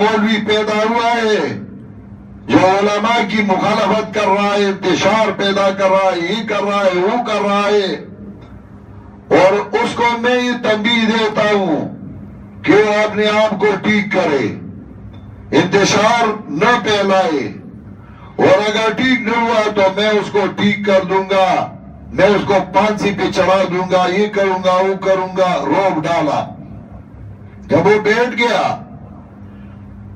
مولوی پیدا ہوا ہے جو علماء کی مخالفت کر رہا ہے، انتشار پیدا کر رہا ہے، یہ کر رہا ہے، وہ کر رہا ہے، اور اس کو میں یہ تنبیہ دیتا ہوں کہ وہ اپنے آپ کو ٹھیک کرے، انتشار نہ پھیلائے، اور اگر ٹھیک نہ ہوا تو میں اس کو ٹھیک کر دوں گا، میں اس کو پھانسی پہ چڑھا دوں گا، یہ کروں گا، وہ کروں گا، روک ڈالا۔ جب وہ بیٹھ گیا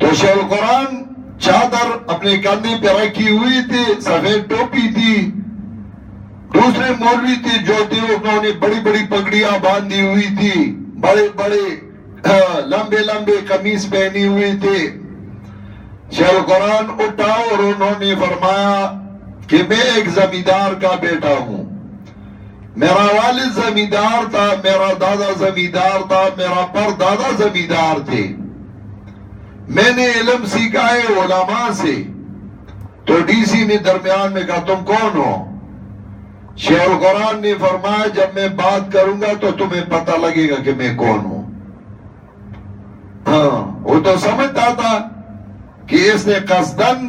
تو شیخ القرآن چادر اپنے کندھے پہ رکھی ہوئی تھی، سفید ٹوپی تھی، دوسرے مولوی تھے جو تھے انہوں نے بڑی بڑی پگڑیاں باندھی ہوئی تھی، بڑے بڑے لمبے لمبے قمیص پہنی ہوئی تھے۔ شیخ القرآن اٹھا اور انہوں نے فرمایا کہ میں ایک زمیندار کا بیٹا ہوں، میرا والد زمیندار تھا، میرا دادا زمیندار تھا، میرا پردادا زمیندار تھے، میں نے علم سیکھا ہے علماء سے۔ تو ڈی سی نے درمیان میں کہا تم کون ہو؟ شیخ القرآن نے فرمایا جب میں بات کروں گا تو تمہیں پتہ لگے گا کہ میں کون ہوں۔ ہاں وہ تو سمجھتا تھا کہ اس نے قصدن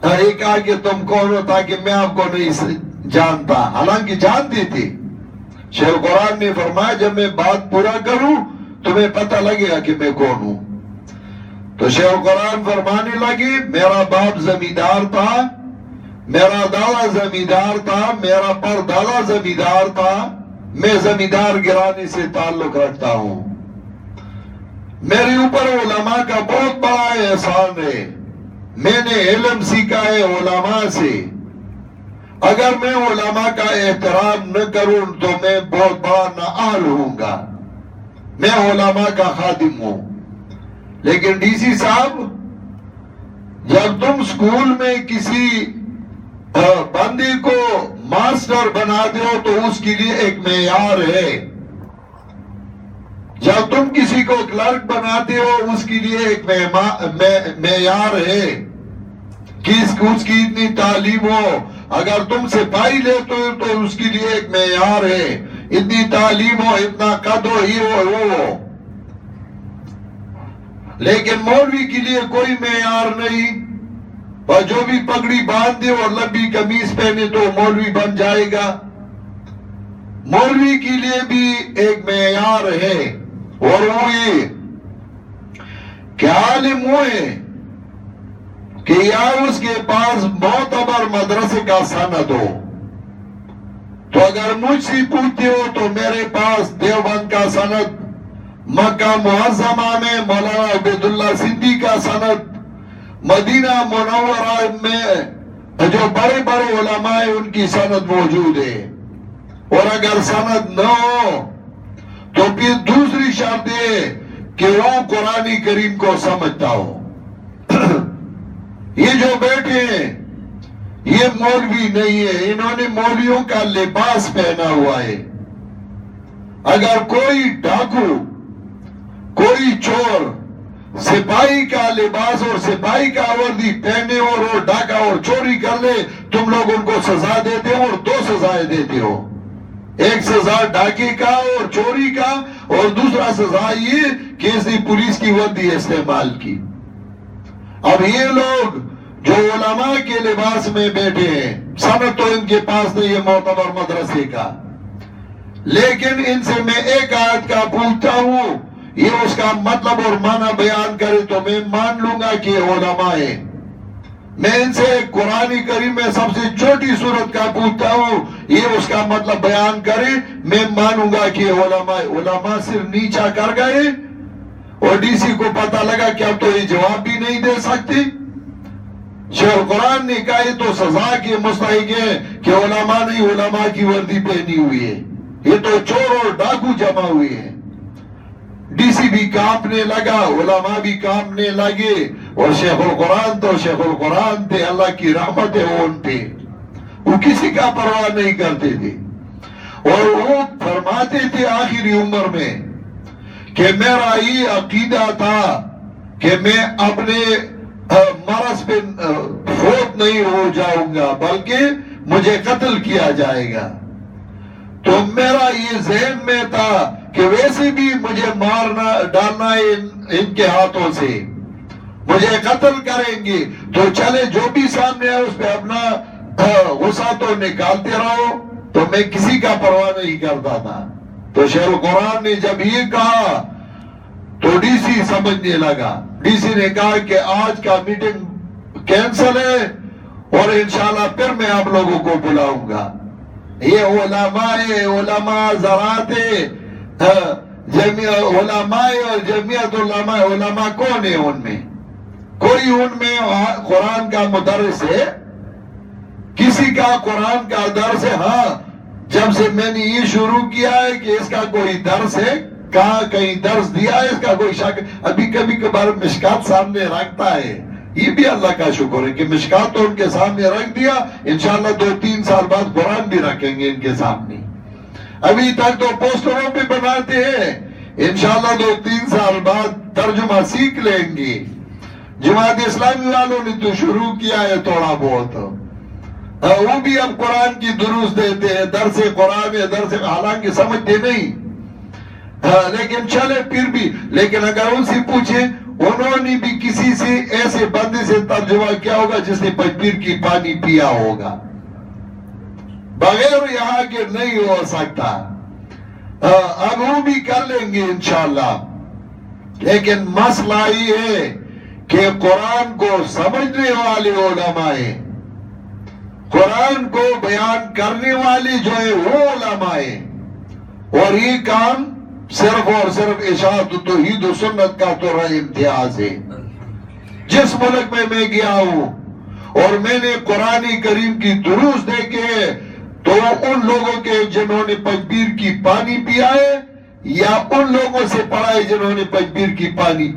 ایک کہا کہ تم کون ہو تاکہ میں آپ کو نہیں جانتا، حالانکہ جانتی تھی۔ شیخ القرآن نے فرمایا جب میں بات پورا کروں تمہیں پتہ لگے گا کہ میں کون ہوں۔ تو شیخ القرآن فرمانے لگی میرا باپ زمیندار تھا، میرا دادا زمیندار تھا، میرا پردادا زمیندار تھا، میں زمیندار گرانے سے تعلق رکھتا ہوں، میرے اوپر علماء کا بہت بڑا احسان ہے، میں نے علم سیکھا ہے علماء سے، اگر میں علماء کا احترام نہ کروں تو میں بہت بڑا نااہل ہوں گا، میں علماء کا خادم ہوں۔ لیکن ڈی سی صاحب جب تم سکول میں کسی بندے کو ماسٹر بنا دو تو اس کے لیے ایک معیار ہے، جب تم کسی کو کلرک بناتے ہو اس کے لیے ایک معیار ہے کہ اس کی اتنی تعلیم ہو، اگر تم سپاہی لیتے ہو تو اس کے لیے ایک معیار ہے، اتنی تعلیم ہو، اتنا قد ہو، یہ ہو وہ ہو۔ لیکن مولوی کے لیے کوئی معیار نہیں، اور جو بھی پگڑی باندھ دے اور لمبی قمیص پہنے تو مولوی بن جائے گا۔ مولوی کے لیے بھی ایک معیار ہے، اور وہ یہ کہ عالم ہوئے کہ یا اس کے پاس معتبر مدرسے کا سند ہو۔ تو اگر مجھ سے پوچھتے ہو تو میرے پاس دیوبند کا سند، مکہ معظمہ میں مولانا عبید اللہ سندھی کا سند، مدینہ منورہ میں جو بڑے بڑے علماء ہیں ان کی سند موجود ہے، اور اگر سند نہ ہو تو پھر دوسری شرط ہے کہ وہ قرآن کریم کو سمجھتا ہو۔ یہ جو بیٹھے ہیں یہ مولوی نہیں ہے، انہوں نے مولویوں کا لباس پہنا ہوا ہے۔ اگر کوئی ڈاکو، کوئی چور سپاہی کا لباس اور سپاہی کا وردی پہنے اور وہ ڈاکہ اور چوری کر لے، تم لوگ ان کو سزا دیتے ہو، اور دو سزائیں دیتے ہو، ایک سزا ڈاکے کا اور چوری کا، اور دوسرا سزا یہ کہ اس نے پولیس کی وردی استعمال کی۔ اب یہ لوگ جو علماء کے لباس میں بیٹھے ہیں، سند تو ان کے پاس نہیں ہے معتبر مدرسے کا، لیکن ان سے میں ایک آیت کا پوچھتا ہوں، یہ اس کا مطلب اور معنی بیان کرے تو میں مان لوں گا کہ یہ علماء ہے۔ میں ان سے قرآن کریم میں سب سے چھوٹی سورت کا پوچھتا ہوں، یہ اس کا مطلب بیان کرے، میں مانوں گا کہ علماء علماء صرف نیچا کر گئے، اور ڈی سی کو پتہ لگا کہ اب تو یہ جواب بھی نہیں دے سکتے۔ شیخ القرآن نے کہا یہ تو سزا کے مستحق ہے کہ علماء نہیں علماء کی وردی پہنی ہوئی ہے، یہ تو چور اور ڈاکو جمع ہوئے ہیں۔ ڈی سی بھی کانپنے لگا، علماء بھی کانپنے لگے، اور شیخ القرآن تو شیخ القرآن تھے، اللہ کی رحمت ہے وہ ان پہ، وہ کسی کا پرواہ نہیں کرتے تھے، اور وہ فرماتے تھے آخری عمر میں کہ میرا یہ عقیدہ تھا کہ میں اپنے مرض پہ فوت نہیں ہو جاؤں گا بلکہ مجھے قتل کیا جائے گا۔ تو میرا یہ ذہن میں تھا کہ ویسے بھی مجھے مارنا ڈالنا ہے ان کے ہاتھوں سے، مجھے قتل کریں گے، تو چلے جو بھی سامنے ہے اس پہ اپنا غصہ تو نکالتے رہو، تو میں کسی کا پرواہ نہیں کرتا تھا۔ تو شیخ القرآن نے جب یہ کہا تو ڈی سی سمجھنے لگا، ڈی سی نے کہا کہ آج کا میٹنگ کینسل ہے اور انشاءاللہ پھر میں آپ لوگوں کو بلاؤں گا۔ یہ علماء زراعت علماء اور جمعیت علماء، علماء کون ہے ان میں؟ کوئی ان میں قرآن کا مدرس ہے؟ کسی کا قرآن کا درس ہے؟ ہاں، جب سے میں نے یہ شروع کیا ہے کہ اس کا کوئی درس ہے، کہاں کہیں درس دیا ہے اس کا کوئی شک؟ ابھی کبھی کبھار مشکات سامنے رکھتا ہے، یہ بھی اللہ کا شکر ہے کہ مشکات تو ان کے سامنے رکھ دیا، انشاءاللہ 2-3 سال بعد قرآن بھی رکھیں گے ان کے سامنے۔ ابھی تک تو پوسٹروں پہ بناتے ہیں، انشاءاللہ 2-3 سال بعد ترجمہ سیکھ لیں گے۔ جماعت اسلامی والوں نے تو شروع کیا ہے تھوڑا بہت، وہ بھی اب قرآن کی دروس دیتے ہیں، درس قرآن ہے، درس، حالانکہ سمجھتے نہیں، لیکن چلے پھر بھی۔ لیکن اگر ان سے پوچھیں، انہوں نے بھی کسی سے ایسے بندے سے ترجمہ کیا ہوگا جس نے پیر کی پانی پیا ہوگا؟ بغیر یہاں کے نہیں ہو سکتا۔ اب وہ بھی کر لیں گے انشاءاللہ، لیکن مسئلہ یہ ہے کہ قرآن کو سمجھنے والے علماء ہیں، قرآن کو بیان کرنے والے جو ہے وہ علماء ہیں، اور یہ کام صرف اور صرف اشاعت توحید و سنت کا تو امتیاز ہے۔ جس ملک میں گیا ہوں اور میں نے قرآن کریم کی دروس دیکھے تو ان لوگوں کے جنہوں نے پیر کی پانی پیا ہے، یا ان لوگوں سے پڑھا ہے جنہوں نے پیر کی پانی پیا